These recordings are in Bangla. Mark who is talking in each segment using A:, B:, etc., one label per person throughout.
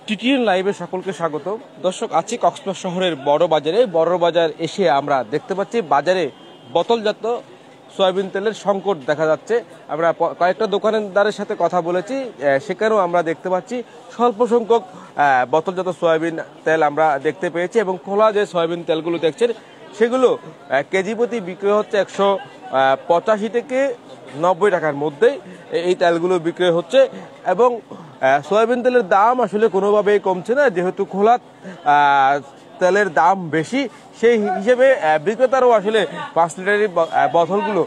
A: টিটিএন লাইভে সকলকে স্বাগত। দর্শক, আছি কক্সবাজার শহরের বড় বাজারে। বড় বাজার এসে আমরা দেখতে পাচ্ছি বাজারে বোতলজাত সয়াবিন তেলের সংকট দেখা যাচ্ছে। আমরা কয়েকটা দোকানদারের সাথে কথা বলেছি, সেখানেও আমরা দেখতে পাচ্ছি স্বল্প সংখ্যক বোতলজাত সয়াবিন তেল আমরা দেখতে পেয়েছি এবং খোলা যে সয়াবিন তেলগুলো দেখছেন সেগুলো কেজি প্রতি বিক্রি হচ্ছে 185 থেকে 90 টাকার মধ্যেই এই তেলগুলো বিক্রি হচ্ছে এবং সয়াবিন তেলের দাম আসলে কোনোভাবেই কমছে না, যেহেতু খোলা তেলের দাম বেশি। সেই হিসেবে বিক্রেতারাও আসলে 5 লিটারের বোতলগুলো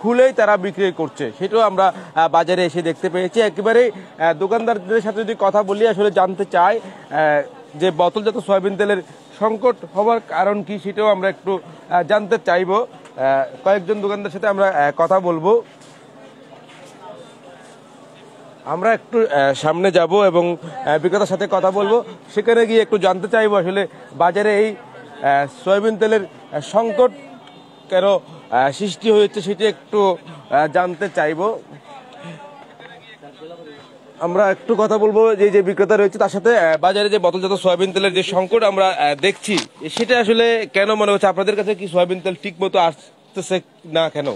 A: খুলেই তারা বিক্রি করছে, সেটাও আমরা বাজারে এসে দেখতে পেয়েছি। একেবারেই দোকানদারদের সাথে যদি কথা বলি আসলে জানতে চাই যে বোতলজাত সয়াবিন তেলের সংকট হওয়ার কারণ কি, সেটাও আমরা একটু জানতে চাইব। কয়েকজন দোকানদারের সাথে আমরা কথা বলবো। আমরা একটু সামনে যাব এবং বিক্রেতার সাথে কথা বলবো, সেখানে গিয়ে একটু জানতে চাইবো আসলে বাজারে এই সয়াবিন তেলের সংকট কেন সৃষ্টি হয়েছে সেটা একটু জানতে চাইবো। আমরা একটু কথা বলবো যে বিক্রেতা রয়েছে তার সাথে। বাজারে যে বোতলজাত সয়াবিন তেলের যে সংকট আমরা দেখছি সেটা আসলে কেন মনে হচ্ছে? আপনাদের কাছে কি সয়াবিন তেল ঠিক মতো আসতেছে না কেন?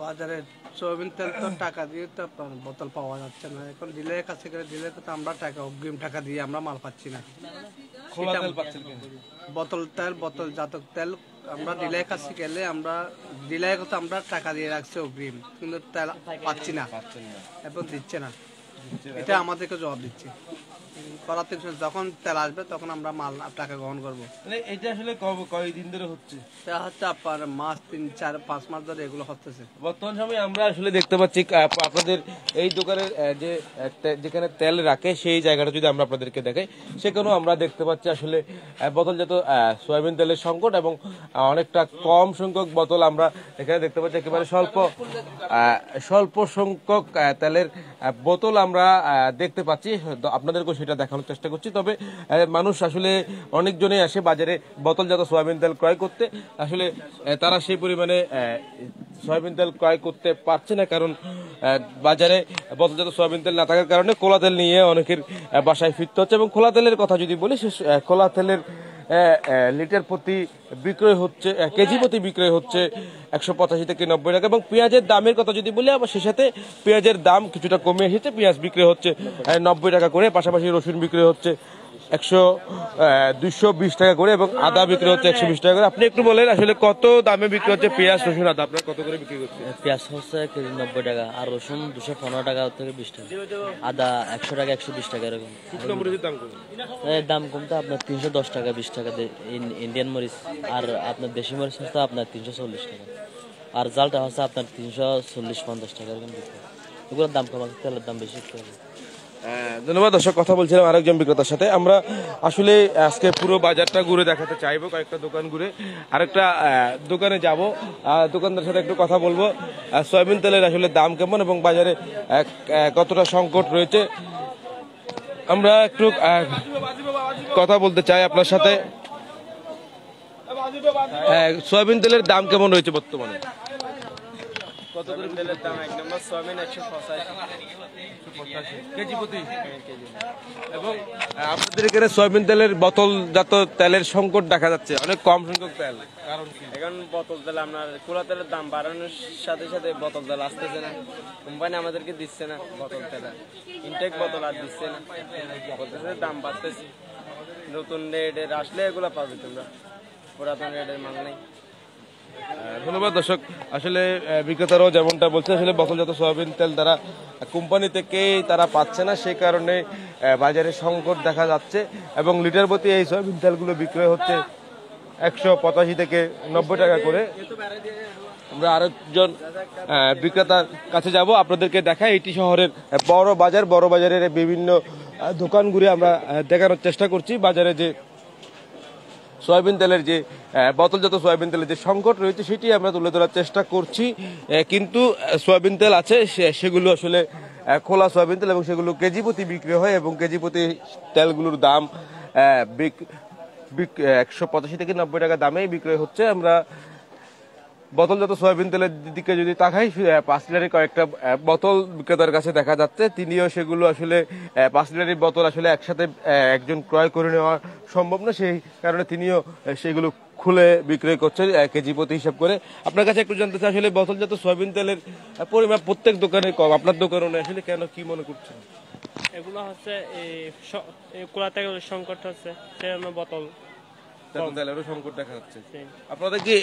B: বাজারে সয়াবিন তেল তো টাকা দিয়ে তো বোতল পাওয়া যাচ্ছে না। এখন ডিলারের কাছে গেলে ডিলার তো আমরা টাকা অগ্রিম টাকা দিয়ে আমরা মাল পাচ্ছি না। বোতল তেল বোতলজাত তেল আমরা ডিলারের কাছে গেলে আমরা ডিলারের কাছে আমরা টাকা দিয়ে রাখছি অগ্রিম, কিন্তু তেল পাচ্ছি না, এখন দিচ্ছে না। এটা আমাদেরকে জবাব দিচ্ছে। যখন তেল আসবে তখন আমরা মাল টাকা গ্রহণ করবো।
A: এটা আসলে কয়দিন ধরে হচ্ছে?
B: আপনার মাস 3-4-5 মাস ধরে এগুলো হচ্ছে।
A: বর্তমান সময়ে আমরা আসলে দেখতে পাচ্ছি আপনাদের এই দোকানের যেখানে তেল রাখে সেই জায়গাটা যদি আমরা আপনাদেরকে দেখাই, সেখানেও আমরা দেখতে পাচ্ছি আসলে বোতলজাত সয়াবিন তেলের সংকট এবং অনেকটা কম সংখ্যক বোতল আমরা এখানে দেখতে পাচ্ছি। একেবারে স্বল্প সংখ্যক তেলের বোতল আমরা দেখতে পাচ্ছি, আপনাদেরকেও সেটা দেখানোর চেষ্টা করছি। তবে মানুষ আসলে অনেকজনই আসে বাজারে বোতলজাত সয়াবিন তেল ক্রয় করতে, আসলে তারা সেই পরিমাণে সয়াবিন তেল ক্রয় করতে পারছে না, কারণ বাজারে বোতলজাত সয়াবিন তেল না থাকার কারণে খোলা তেল নিয়ে অনেকের বাসায় ফিরতে হচ্ছে। এবং খোলা তেলের কথা যদি বলি, খোলা তেলের লিটার প্রতি বিক্রয় হচ্ছে, কেজি প্রতি বিক্রয় হচ্ছে 185 থেকে 90 টাকা। এবং পেঁয়াজের দামের কথা যদি বলি, আবার সে সাথে পেঁয়াজের দাম কিছুটা কমে এসেছে, পেঁয়াজ বিক্রি হচ্ছে 90 টাকা করে, পাশাপাশি রসুন বিক্রি হচ্ছে 220 টাকা করে এবং আদা বিক্রি হচ্ছে 120 টাকা করে। আপনি একটু বলেন আসলে কত দামে বিক্রি হচ্ছে পেঁয়াজ, রসুন, আদা আপনার কত করে বিক্রি করছে?
C: পেঁয়াজ হচ্ছে কেজি 90 টাকা, আর রসুন 215 টাকা থেকে 20 টাকা, আদা 100 টাকা 120 টাকা এরকম। দাম কমতে আপনার 310 টাকা 20 টাকা ইন্ডিয়ান মরিচ, আর আপনার দেশি মরিচ হচ্ছে আপনার 340 টাকা, আর জালটা হচ্ছে আপনার 340-50 টাকা এরকম বিক্রি। এগুলোর দাম কম, তেলের দাম বেশি।
A: ধন্যবাদ। দর্শক, কথা বলছিলাম আরেকজন বিক্রেতার সাথে। আমরা আসলে আজকে পুরো বাজারটা ঘুরে দেখাতে চাইবো, কয়েকটা দোকান ঘুরে আরেকটা দোকানে যাব, দোকানদারের সাথে একটু কথা বলবো সয়াবিন তেলের আসলে দাম কেমন এবং বাজারে কতটা সংকট রয়েছে। আমরা একটু কথা বলতে চাই আপনার সাথে। সয়াবিন তেলের দাম কেমন রয়েছে বর্তমানে?
D: কত করে তেলের দাম? 1 নম্বর সয়াবিন 185
A: কেজি প্রতি। এবং আপনাদের এখানে সয়াবিন তেলের বোতলজাত তেলের সংকট দেখা যাচ্ছে, অনেক কম সংখ্যক তেল, কারণ কি?
D: এখন বোতল তেল আপনার খোলা তেলের দাম বাড়ানোর সাথে সাথে বোতল তেল আসতেছে না, কোম্পানি আমাদেরকে দিচ্ছে না বোতল তেল, ইনটেক বোতল আর দিচ্ছে না, বলতেছে দাম বাড়তেছে। নতুন রেটের আসলে এগুলো পাবে, তোমরা পুরাতন রেটের মাল নেই।
A: ধন্যবাদ। দর্শক, আসলে বিক্রেতারাও যেমনটা বলছে, আসলে বোতলজাত সয়াবিন তেল তারা কোম্পানি থেকেই তারা পাচ্ছে না, সেই কারণে বাজারে সংকট দেখা যাচ্ছে এবং লিটার প্রতি এই সয়াবিন তেলগুলো বিক্রয় হচ্ছে 185 থেকে 90 টাকা করে। আমরা আরেকজন বিক্রেতার কাছে যাব, আপনাদেরকে দেখাই এটি শহরের বড় বাজার। বড় বাজারের বিভিন্ন দোকান ঘুরে আমরা দেখানোর চেষ্টা করছি বাজারে যে সয়াবিন তেলের যে বোতলজাত সয়াবিন তেলের যে সংকট রয়েছে সেটি আমরা তুলে ধরার চেষ্টা করছি। কিন্তু সয়াবিন তেল আছে সেগুলো আসলে খোলা সয়াবিন তেল এবং সেগুলো কেজি প্রতি বিক্রি হয় এবং কেজি প্রতি তেলগুলোর দাম 185 থেকে 90 টাকা দামেই বিক্রয় হচ্ছে। আমরা বোতলজাত সয়াবিন তেলের দিকে যদি তাকাই 5 লিটারের কয়েকটা বোতল বিক্রেতার কাছে দেখা যাচ্ছে। তিনিও সেগুলো আসলে 5 লিটারের বোতল আসলে একসাথে একজন ক্রয় করে নেওয়া সম্ভব না, সেই কারণে তিনিও সেগুলো খুলে বিক্রয় করছেন কেজি প্রতি হিসাব করে। আপনার কাছে একটু জানতে চাই, আসলে বোতলজাত সয়াবিন তেলের পরিমাণ প্রত্যেক দোকানে কম, আপনার দোকানে আসলে কেন, কি মনে করছেন?
E: এগুলো হচ্ছে কুলাতে সংকট হচ্ছে, সেজন্য বোতল
A: তেলেরও সংকট দেখা যাচ্ছে। আপনাদের কি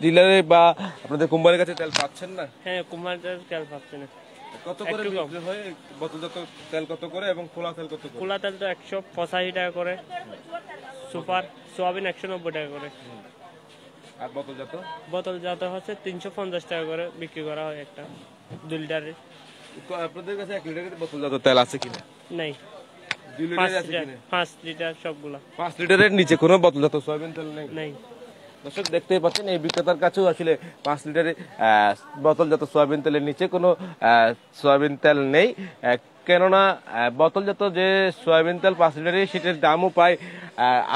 A: ডিলারে বা আপনাদের কোম্পানির কাছে তেল পাচ্ছেন না?
E: হ্যাঁ, কোম্পানির তেল পাচ্ছে না।
A: কত করে বিক্রি হয় বোতলজাত তেল, কত করে, এবং খোলা তেল কত করে?
E: খোলা তেল তো 185 টাকা করে, সুপার সোয়াবিন 190 টাকা করে,
A: আর বোতলজাত
E: বোতলজাত হচ্ছে 350 টাকা করে বিক্রি করা হয় একটা 2 লিটারের।
A: আপনাদের কাছে 1 লিটারের বোতলজাত তেল আছে কিনা?
E: নাই,
A: 2 লিটারের আছে কিনা?
E: 5 লিটার সবগুলা।
A: 5 লিটারের নিচে কোনো বোতলজাত সয়াবিন তেল নেই।
E: নাই।
A: দর্শক দেখতেই পাচ্ছেন, এই বিক্রেতার কাছেও আসলে 5 লিটারের বোতলজাত সয়াবিন তেলের নিচে কোনো সয়াবিন তেল নেই। কেননা বোতলজাত যে সয়াবিন তেল 5 লিটারের, সেটার দামও প্রায়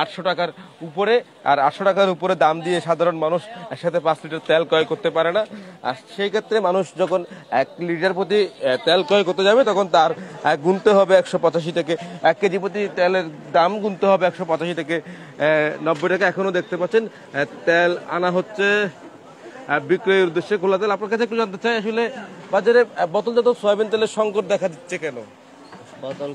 A: 800 টাকার উপরে, আর 800 টাকার উপরে দাম দিয়ে সাধারণ মানুষ একসাথে 5 লিটার তেল ক্রয় করতে পারে না। আর সেই ক্ষেত্রে মানুষ যখন 1 লিটার প্রতি তেল ক্রয় করতে যাবে, তখন তার গুনতে হবে 185 থেকে, 1 কেজি প্রতি তেলের দাম গুনতে হবে 185 থেকে 90 টাকা। এখনো দেখতে পাচ্ছেন তেল আনা হচ্ছে বিক্রয়ের উদ্দেশ্যে খোলা তেল। আপনার কাছে একটু জানতে চাই, আসলে বাজারে বোতলজাত সয়াবিন তেলের সংকট দেখা দিচ্ছে কেন?
C: বোতল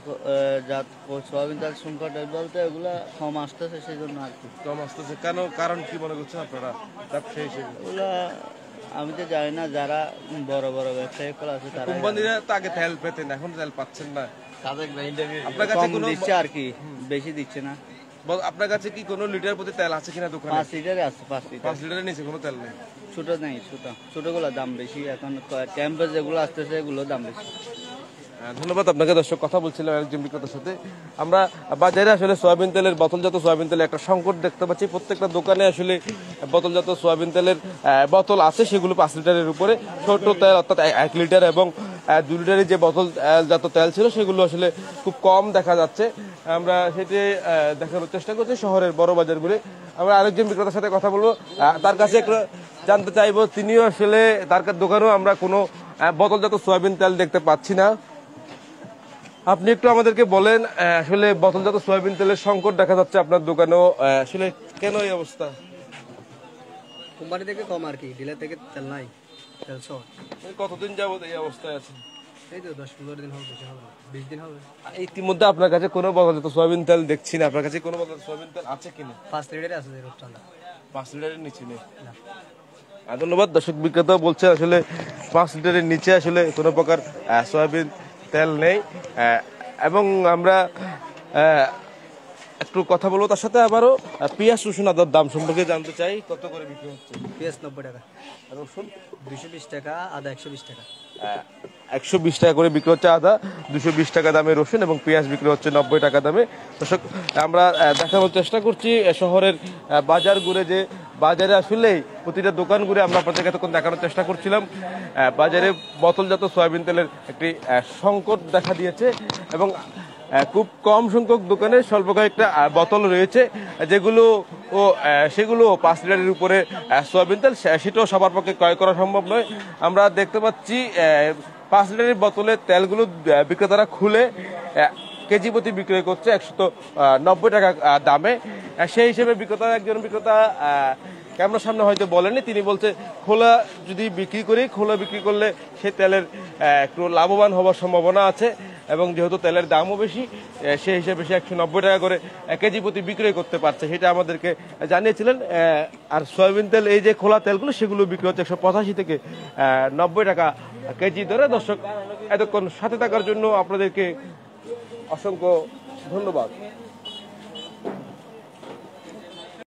C: জাত সোয়াবিন তেল সংকট বলতে এগুলা কম আসতেছে, সেই জন্য আর কি
A: কম আসতেছে কেন, কারণ কি মনে করছেন আপনারা ব্যবসায়ী হিসেবে?
C: এগুলা আমি তো জানি না, যারা বড় বড় ব্যবসায়ী আছে তারা
A: কোম্পানিরা তো আগে তেল পেতেন, এখন তেল পাচ্ছেন না। আপনার
C: কম
A: কাছে কোনো
C: দিচ্ছে আর কি, বেশি দিচ্ছে না।
A: আপনার কাছে কি কোনো লিটার প্রতি তেল আছে কিনা দোকানে?
C: 5 লিটারে আছে, 5 লিটার।
A: 5 লিটারের নিচে কোনো তেল নেই।
C: ছোট নেই, ছোটগুলোর দাম বেশি। এখন ক্যাম্পে যেগুলো আসতেছে এগুলোর দাম বেশি।
A: ধন্যবাদ আপনাকে। দর্শক, কথা বলছিলাম একজন বিক্রেতার সাথে। আমরা বাজারে আসলে সয়াবিন তেলের, বোতলজাত সয়াবিন তেলের একটা সংকট দেখতে পাচ্ছি। প্রত্যেকটা দোকানে আসলে বোতলজাত সয়াবিন তেলের বোতল আছে, সেগুলো 5 লিটারের উপরে। ছোট তেল অর্থাৎ 1 লিটার এবং 2 লিটারের যে বোতলজাত তেল ছিল, সেগুলো আসলে খুব কম দেখা যাচ্ছে। আমরা সেটি দেখানোর চেষ্টা করছি শহরের বড় বাজারগুলি। আমরা আরেকজন বিক্রেতার সাথে কথা বলবো, তার কাছে একটু জানতে চাইবো, তিনিও আসলে তার দোকানেও আমরা কোনো বোতলজাত সয়াবিন তেল দেখতে পাচ্ছি না। আপনি একটু আমাদেরকে বলেন, আসলে বোতলজাত সয়াবিন তেলের সংকট দেখা যাচ্ছে আপনার দোকানেও, আসলে কেন এই অবস্থা?
B: কোম্পানি থেকে কম আর কি, ডিলার থেকে তেল নাই, তেল শর্ট।
A: কতদিন যাবত এই অবস্থায় আছে?
B: এই তো 10-15 দিন হবে, বেশি হবে না, 20 দিন হবে।
A: ইতিমধ্যে আপনার কাছে কোনো বোতলজাত সয়াবিন তেল দেখছি না। আপনার কাছে কোনো বোতলজাত সয়াবিন তেল আছে কিনা?
B: 5 লিটারে আছে রূপচাঁদা।
A: 5 লিটারের নিচে নেই। ধন্যবাদ। দর্শক, বিক্রেতা বলছে আসলে 5 লিটারের নিচে আসলে কোনো প্রকার সয়াবিন তেল নেই। এবং আমরা একটু কথা বলবো তার সাথে। আবারও পেঁয়াজ রসুন আদার দাম সম্পর্কে জানতে চাই, কত করে বিক্রি হচ্ছে?
B: পেঁয়াজ 90 টাকা,
A: রসুন
B: 220 টাকা, আদা 120 টাকা।
A: 120 টাকা করে বিক্রি হচ্ছে আদা, 220 টাকা দামে রসুন, এবং পেঁয়াজ বিক্রি হচ্ছে 90 টাকা দামে। দর্শক, আমরা দেখানোর চেষ্টা করছি শহরের বাজার ঘুরে, যে বাজারে আসলে প্রতিটা দোকান ঘুরে আমরা আপনাদেরকে এতক্ষণ দেখানোর চেষ্টা করছিলাম বাজারে বোতলজাত সয়াবিন তেলের একটি সংকট দেখা দিয়েছে, এবং খুব কম সংখ্যক দোকানে স্বল্প কয়েকটা বোতল রয়েছে, যেগুলো সেগুলো 5 লিটারের উপরে সয়াবিন তেল, সেটাও সবার পক্ষে ক্রয় করা সম্ভব নয়। আমরা দেখতে পাচ্ছি 5 লিটারের বোতলের তেলগুলো বিক্রেতারা খুলে কেজি প্রতি বিক্রয় করছে 190 টাকা দামে। সেই হিসেবে একজন বিক্রেতা ক্যামেরার সামনে হয়তো বলেনি, তিনি বলছে খোলা যদি বিক্রি করি, খোলা বিক্রি করলে সে তেলের একটু লাভবান হওয়ার সম্ভাবনা আছে, এবং যেহেতু তেলের দামও বেশি, সেই হিসেবে সে 190 টাকা করে কেজি প্রতি বিক্রয় করতে পারছে, সেটা আমাদেরকে জানিয়েছিলেন। আর সয়াবিন তেল, এই যে খোলা তেলগুলো, সেগুলো বিক্রি হচ্ছে 185 থেকে 90 টাকা কেজি ধরে। দর্শক, এতক্ষণ সাথে থাকার জন্য আপনাদেরকে অসংখ্য ধন্যবাদ।